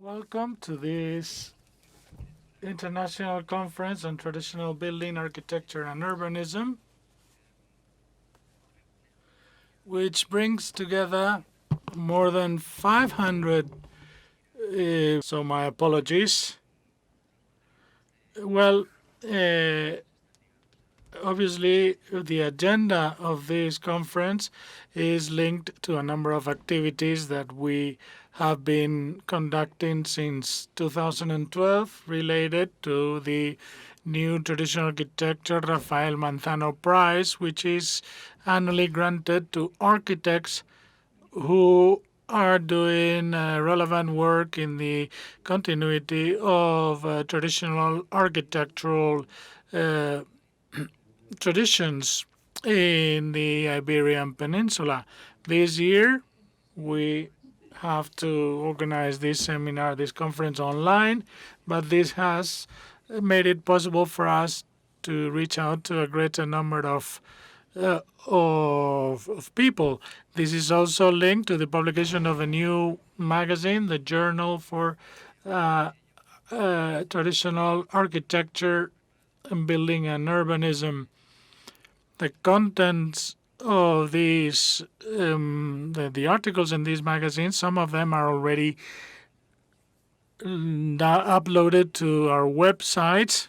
Welcome to this International Conference on Traditional Building, Architecture and Urbanism, which brings together more than 500, so my apologies. Well, obviously, the agenda of this conference is linked to a number of activities that we have been conducting since 2012 related to the new traditional architecture Rafael Manzano Prize, which is annually granted to architects who are doing relevant work in the continuity of traditional architectural traditions in the Iberian Peninsula. This year, we have to organize this seminar, this conference online, but this has made it possible for us to reach out to a greater number of people. This is also linked to the publication of a new magazine, the Journal for Traditional Architecture and Building and Urbanism. The contents of these, the articles in these magazines, some of them are already uploaded to our website.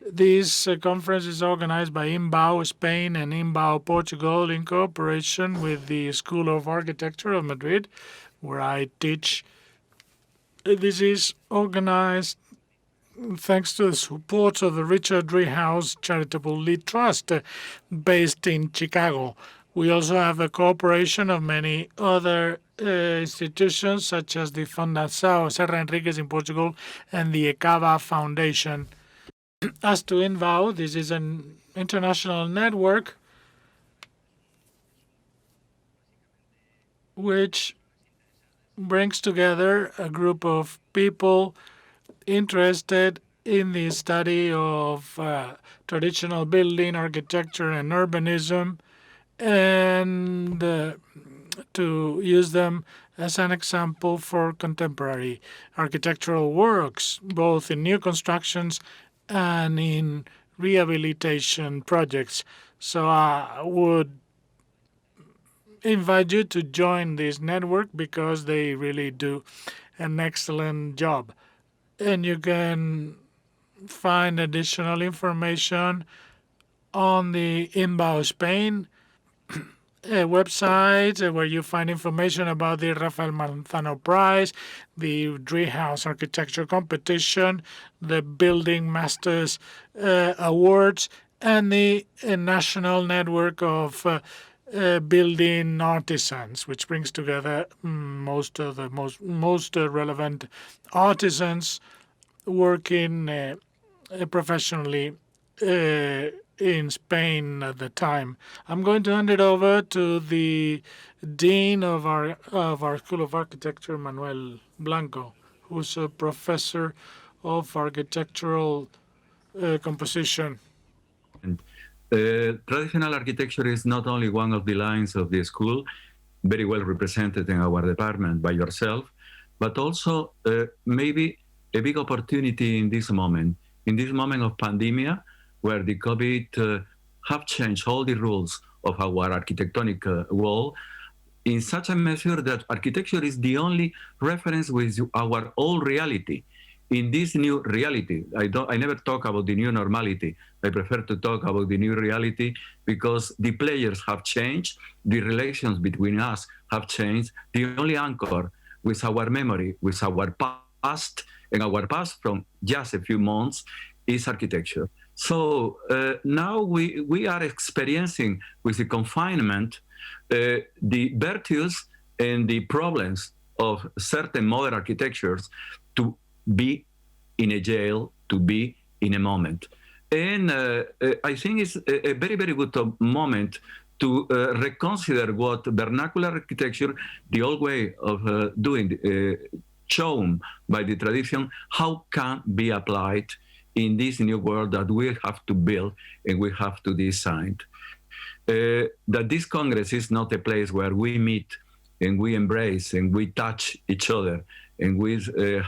This conference is organized by INTBAU Spain and INTBAU Portugal in cooperation with the School of Architecture of Madrid, where I teach. This is organized thanks to the support of the Richard Driehaus Charitable Lead Trust, based in Chicago. We also have the cooperation of many other institutions, such as the Fundação Serra Henriques in Portugal and the Ekaba Foundation. As to INTBAU, this is an international network which brings together a group of people interested in the study of traditional building, architecture, and urbanism, and to use them as an example for contemporary architectural works, both in new constructions and in rehabilitation projects. So I would invite you to join this network because they really do an excellent job. And you can find additional information on the INTBAU Spain website, where you find information about the Rafael Manzano Prize, the Driehaus Architecture Competition, the Building Masters Awards, and the National Network of Building Artisans, which brings together most relevant artisans working professionally in Spain at the time. I'm going to hand it over to the dean of our School of Architecture, Manuel Blanco, who's a professor of architectural composition. Traditional architecture is not only one of the lines of the school, very well represented in our department by yourself, but also maybe a big opportunity in this moment of pandemic, where the COVID have changed all the rules of our architectonic world in such a measure that architecture is the only reference with our old reality. In this new reality, I never talk about the new normality. I prefer to talk about the new reality because the players have changed, the relations between us have changed. The only anchor with our memory, with our past, and our past from just a few months is architecture. So now we are experiencing with the confinement the virtues and the problems of certain modern architectures to be in a jail, to be in a moment. And I think it's a very, very good moment to reconsider what vernacular architecture, the old way of doing, shown by the tradition, how can be applied in this new world that we have to build and we have to design. That this Congress is not a place where we meet and we embrace and we touch each other and we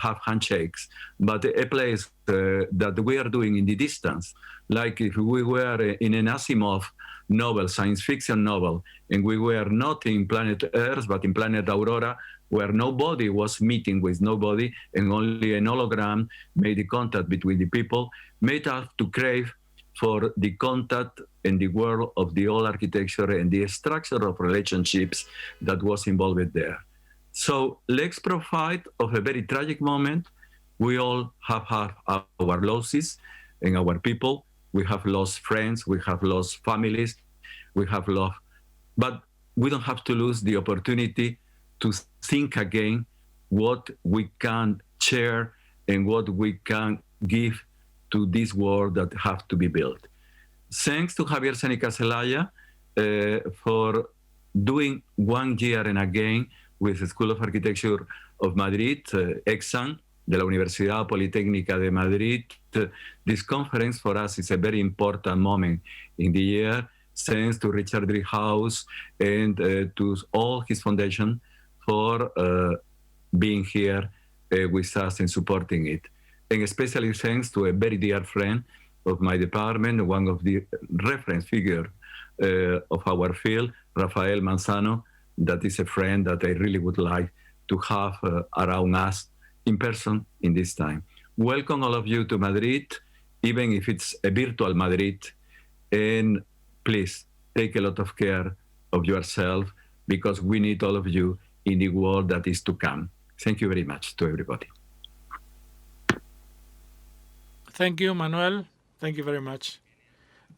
have handshakes, but a place that we are doing in the distance, like if we were in an Asimov novel, science fiction novel, and we were not in planet Earth, but in planet Aurora, where nobody was meeting with nobody, and only an hologram made the contact between the people, made us to crave for the contact in the world of the old architecture and the structure of relationships that was involved there. So let's provide of a very tragic moment. We all have had our losses and our people. We have lost friends, we have lost families, we have lost, but we don't have to lose the opportunity to think again what we can share and what we can give to this world that have to be built. Thanks to Javier Cenicacelaya for doing 1 year and again with the School of Architecture of Madrid, EXAM, de la Universidad Politécnica de Madrid. This conference for us is a very important moment in the year. Thanks to Richard Driehaus and to all his foundation for being here with us and supporting it. And especially thanks to a very dear friend of my department, one of the reference figures of our field, Rafael Manzano, that is a friend that I really would like to have around us in person in this time. Welcome all of you to Madrid, even if it's a virtual Madrid, and please take a lot of care of yourself because we need all of you in the world that is to come. Thank you very much to everybody. Thank you, Manuel. Thank you very much.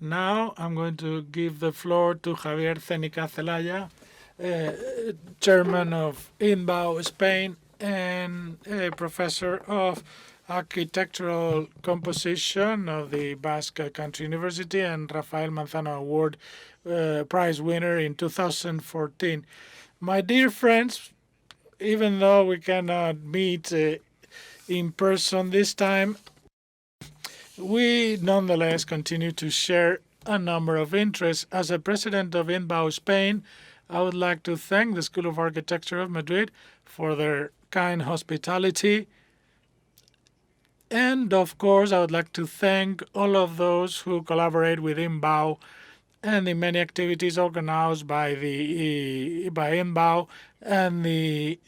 Now I'm going to give the floor to Javier Cenicacelaya, chairman of INTBAU Spain and a professor of architectural composition of the Basque Country University and Rafael Manzano Award Prize winner in 2014. My dear friends, even though we cannot meet in person this time, we nonetheless continue to share a number of interests. As a president of INTBAU Spain, I would like to thank the School of Architecture of Madrid for their kind hospitality. And of course, I would like to thank all of those who collaborate with INTBAU and the many activities organized by INTBAU and the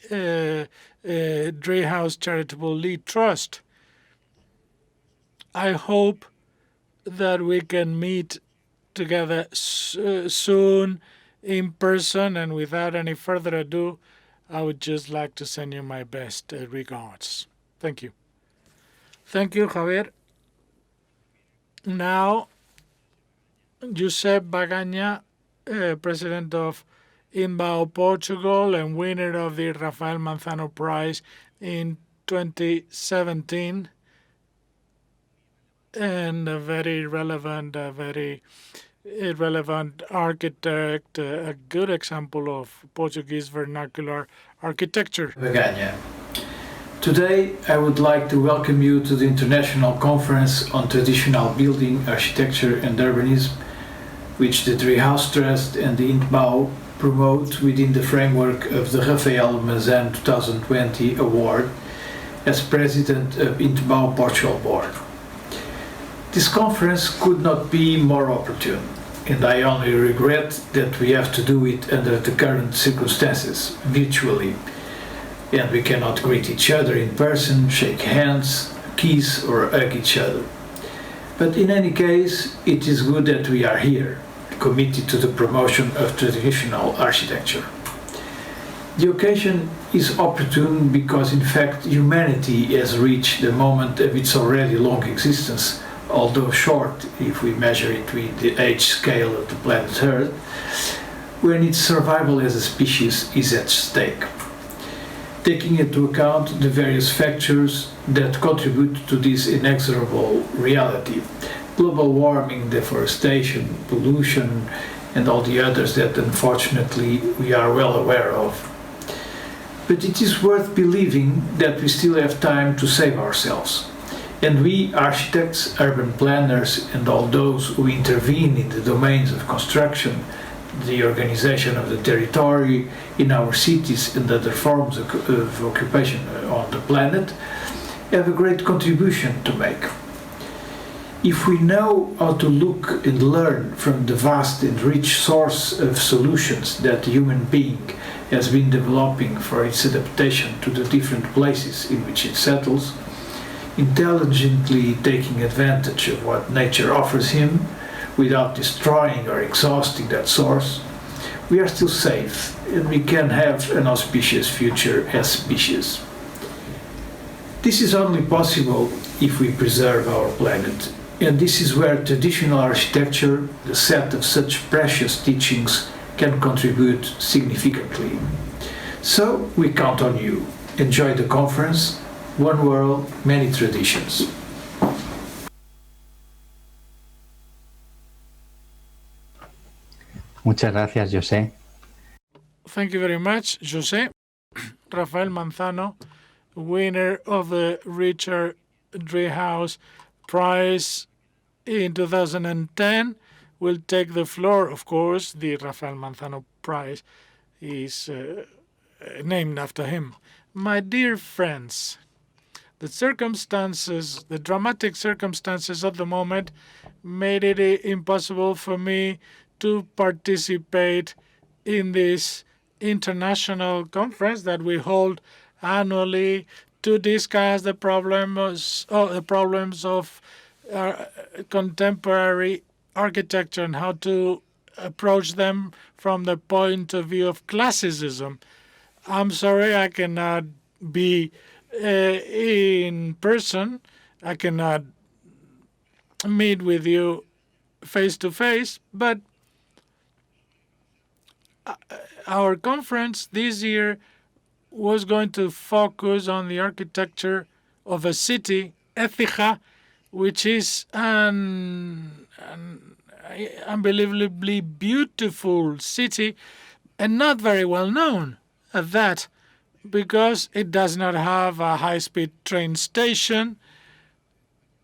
Driehaus Charitable Lead Trust. I hope that we can meet together soon in person, and without any further ado, I would just like to send you my best regards. Thank you. Thank you, Javier. Now, José Baganha, president of INTBAU Portugal and winner of the Rafael Manzano Prize in 2017, and a very relevant, architect, a good example of Portuguese vernacular architecture. Baganha. Today, I would like to welcome you to the International Conference on Traditional Building, Architecture and Urbanism, which the Driehaus Trust and the INTBAU promote within the framework of the Rafael Manzano 2020 Award as President of INTBAU Portugal Board. This conference could not be more opportune, and I only regret that we have to do it under the current circumstances, virtually, and we cannot greet each other in person, shake hands, kiss or hug each other. But in any case, it is good that we are here, committed to the promotion of traditional architecture. The occasion is opportune because in fact humanity has reached the moment of its already long existence, although short if we measure it with the age scale of the planet Earth, when its survival as a species is at stake. Taking into account the various factors that contribute to this inexorable reality, global warming, deforestation, pollution, and all the others that unfortunately we are well aware of. But it is worth believing that we still have time to save ourselves. And we, architects, urban planners, and all those who intervene in the domains of construction, the organization of the territory in our cities and other forms of occupation on the planet, have a great contribution to make. If we know how to look and learn from the vast and rich source of solutions that the human being has been developing for its adaptation to the different places in which it settles, intelligently taking advantage of what nature offers him without destroying or exhausting that source, we are still safe and we can have an auspicious future as species. This is only possible if we preserve our planet. And this is where traditional architecture, the set of such precious teachings, can contribute significantly. So we count on you. Enjoy the conference. One world, many traditions. Muchas gracias, José. Thank you very much, José. Rafael Manzano, winner of the Richard Driehaus Prize in 2010, will take the floor. Of course, the Rafael Manzano Prize is named after him. My dear friends, the dramatic circumstances of the moment made it impossible for me to participate in this international conference that we hold annually to discuss the problems of contemporary architecture and how to approach them from the point of view of classicism. I'm sorry I cannot be in person. I cannot meet with you face to face, but our conference this year was going to focus on the architecture of a city, Écija, which is an unbelievably beautiful city and not very well known at that, because it does not have a high-speed train station,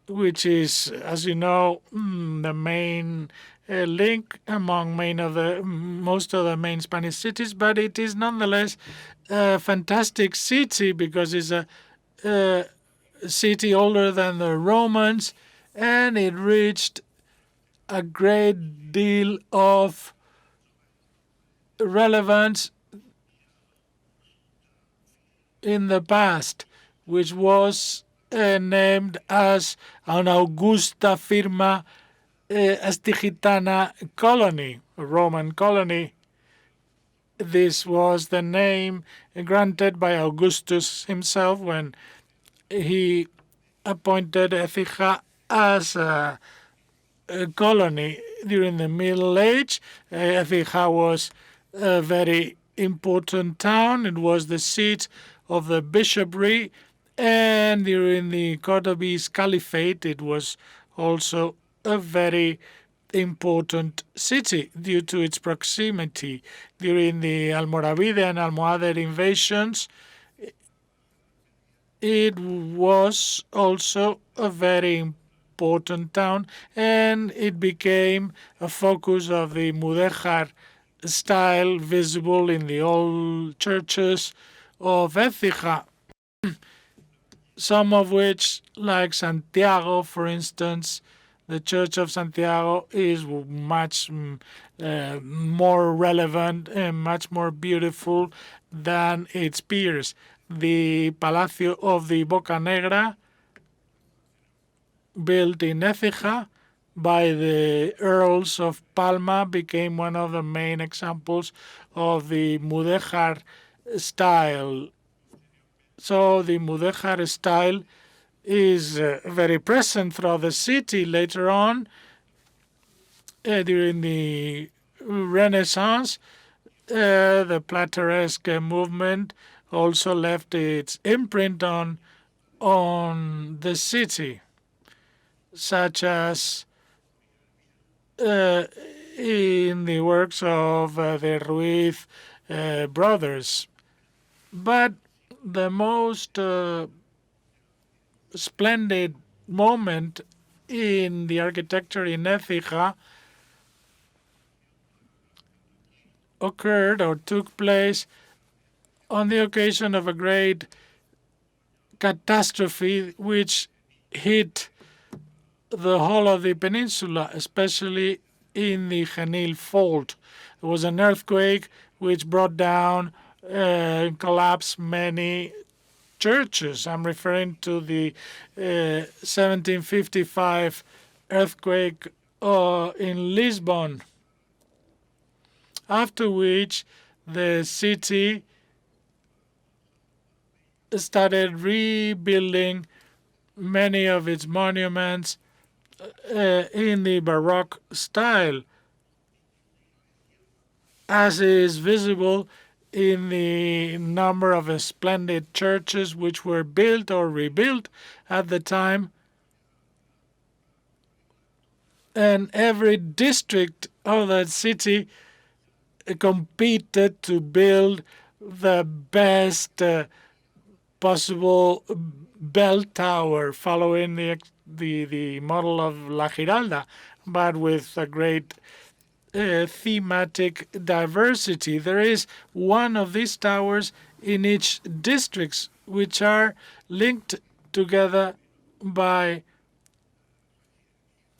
which is, as you know, the main link among most of the main Spanish cities, but it is nonetheless a fantastic city because it's a city older than the Romans, and it reached a great deal of relevance in the past, which was named as an Augusta Firma Astigitana colony, a Roman colony. This was the name granted by Augustus himself when he appointed Écija as a colony. During the Middle Age, Écija was a very important town. It was the seat of the bishopry, and during the Cordobese Caliphate, it was also a very important city due to its proximity. During the Almoravide and Almohade invasions, it was also a very important town, and it became a focus of the Mudéjar style visible in the old churches of Écija, some of which, like Santiago, for instance, the Church of Santiago is much more relevant and much more beautiful than its peers. The Palacio of the Boca Negra, built in Écija by the Earls of Palma, became one of the main examples of the Mudéjar style. So the Mudéjar style is very present throughout the city. Later on, during the Renaissance, the Plateresque movement also left its imprint on the city, such as in the works of the Ruiz brothers. But the most splendid moment in the architecture in Écija occurred or took place on the occasion of a great catastrophe which hit the whole of the peninsula, especially in the Genil Fault. There was an earthquake which brought down and collapsed many churches. I'm referring to the 1755 earthquake in Lisbon, after which the city started rebuilding many of its monuments in the Baroque style, as is visible in the number of splendid churches which were built or rebuilt at the time. And every district of that city competed to build the best possible bell tower, following the model of La Giralda, but with a great thematic diversity. There is one of these towers in each district, which are linked together by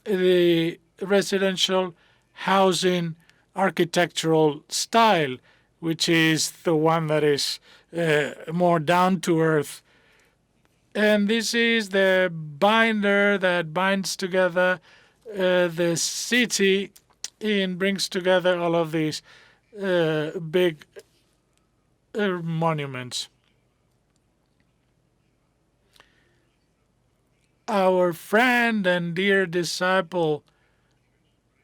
the residential housing architectural style, which is the one that is more down to earth. And this is the binder that binds together the city and brings together all of these big monuments. Our friend and dear disciple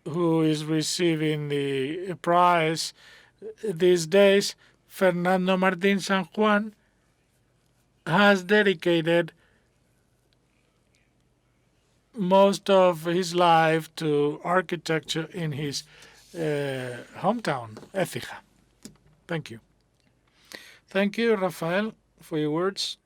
who is receiving the prize these days, Fernando Martín San Juan, has dedicated most of his life to architecture in his hometown, Écija. Thank you. Thank you, Rafael, for your words.